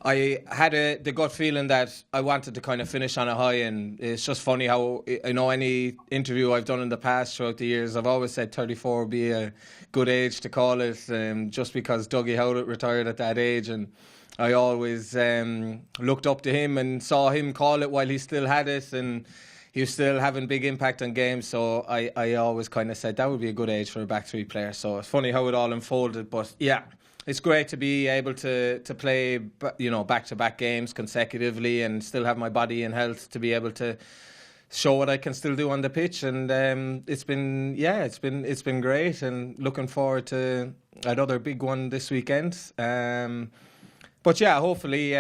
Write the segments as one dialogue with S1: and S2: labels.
S1: I had the gut feeling that I wanted to kind of finish on a high, and it's just funny how, any interview I've done in the past throughout the years, I've always said 34 would be a good age to call it, just because Dougie Howlett retired at that age, and I always looked up to him and saw him call it while he still had it, and he was still having big impact on games, so I always kind of said that would be a good age for a back three player. So it's funny how it all unfolded, but yeah, it's great to be able to play, back-to-back games consecutively and still have my body and health to be able to show what I can still do on the pitch. And it's been great, and looking forward to another big one this weekend. But yeah, hopefully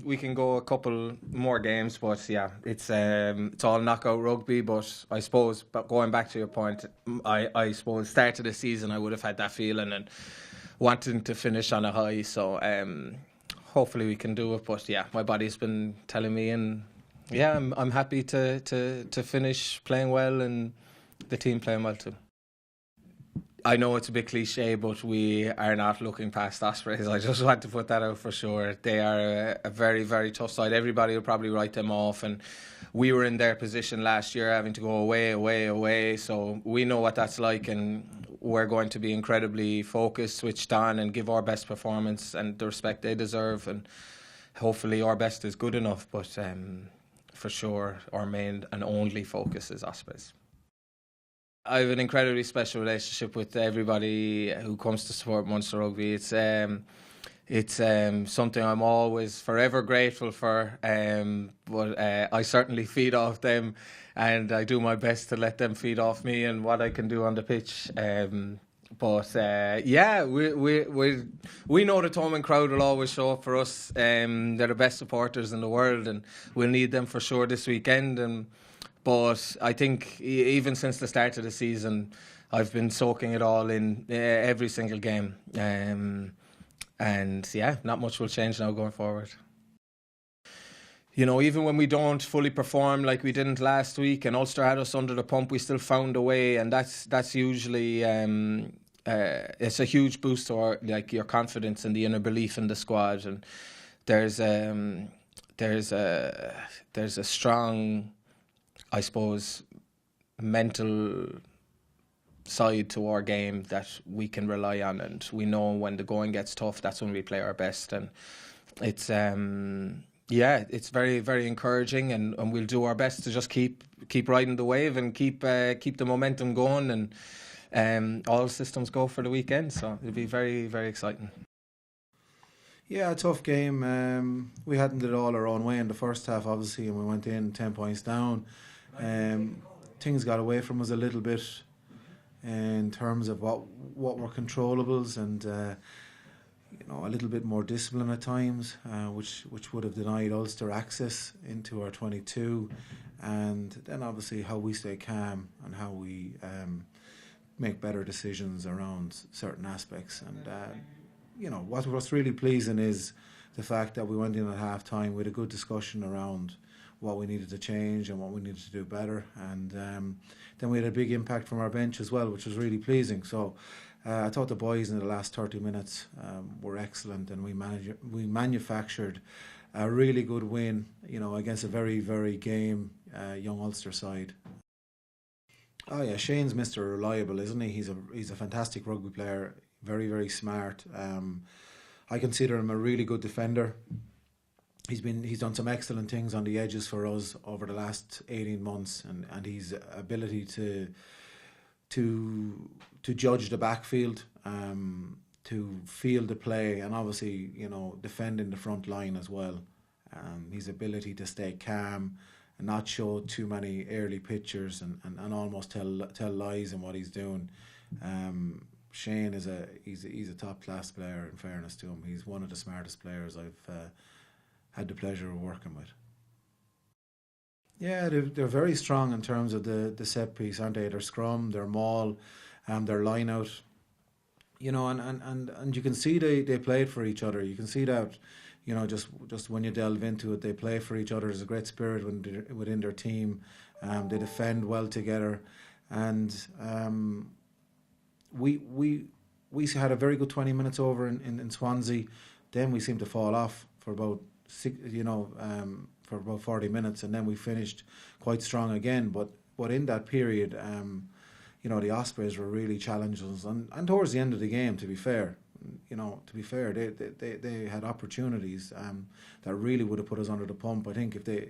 S1: we can go a couple more games. But yeah, it's all knockout rugby. But I suppose, going back to your point, I suppose start of the season I would have had that feeling and wanting to finish on a high. So hopefully we can do it. But yeah, my body's been telling me, and yeah, I'm happy to finish playing well and the team playing well too. I know it's a bit cliche, but we are not looking past Ospreys. I just want to put that out for sure. They are a very, very tough side. Everybody will probably write them off, and we were in their position last year, having to go away. So we know what that's like, and we're going to be incredibly focused, switched on, and give our best performance and the respect they deserve. And hopefully our best is good enough, but for sure our main and only focus is Ospreys. I have an incredibly special relationship with everybody who comes to support Munster Rugby. It's something I'm always forever grateful for, but I certainly feed off them, and I do my best to let them feed off me and what I can do on the pitch. But yeah, we know the Thomond crowd will always show up for us. They're the best supporters in the world, and we'll need them for sure this weekend. But I think even since the start of the season, I've been soaking it all in every single game. And yeah, not much will change now going forward. Even when we don't fully perform like we didn't last week, and Ulster had us under the pump, we still found a way, and that's usually it's a huge boost to your confidence and the inner belief in the squad. And there's a strong, I suppose, mental side to our game that we can rely on, and we know when the going gets tough, that's when we play our best. And it's it's very, very encouraging, and we'll do our best to just keep riding the wave and keep the momentum going, and all systems go for the weekend. So it'll be very, very exciting.
S2: Yeah, a tough game. We hadn't did it all our own way in the first half, obviously, and we went in 10 points down. Things got away from us a little bit in terms of what were controllables, and a little bit more discipline at times, which would have denied Ulster access into our 22, and then obviously how we stay calm and how we make better decisions around certain aspects. And what's really pleasing is the fact that we went in at half time with a good discussion around what we needed to change and what we needed to do better, and then we had a big impact from our bench as well, which was really pleasing. So I thought the boys in the last 30 minutes were excellent, and we manufactured a really good win, against a very, very game young Ulster side. Oh yeah, Shane's Mr. Reliable, isn't he? He's a fantastic rugby player, very, very smart. I consider him a really good defender. He's done some excellent things on the edges for us over the last 18 months, and his ability to judge the backfield, to feel the play, and obviously defend in the front line as well. His ability to stay calm and not show too many early pictures and almost tell lies in what he's doing. Shane he's a top class player. In fairness to him, he's one of the smartest players I've had the pleasure of working with. Yeah, they're very strong in terms of the set piece, aren't they? Their scrum, their maul, their line out. And you can see they played for each other. You can see that, just when you delve into it, they play for each other. There's a great spirit within their team. They defend well together, and we had a very good 20 minutes over in Swansea. Then we seemed to fall off for about for about 40 minutes, and then we finished quite strong again. But in that period, the Ospreys were really challenging us, and towards the end of the game, to be fair, they had opportunities that really would have put us under the pump. I think if they,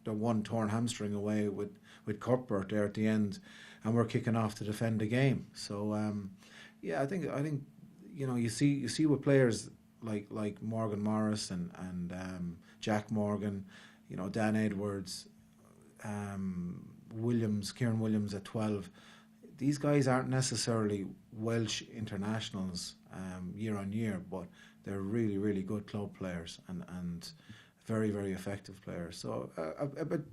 S2: the one torn hamstring away with Cuthbert there at the end, and we're kicking off to defend the game. So I think you see with players like Morgan Morris and Jack Morgan, Dan Edwards, Kieran Williams at 12. These guys aren't necessarily Welsh internationals year on year, but they're really, really good club players and very, very effective players. So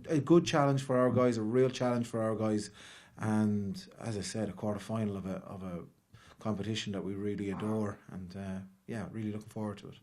S2: a good challenge for our guys, a real challenge for our guys, and as I said, a quarter-final of a competition that we really adore, and really looking forward to it.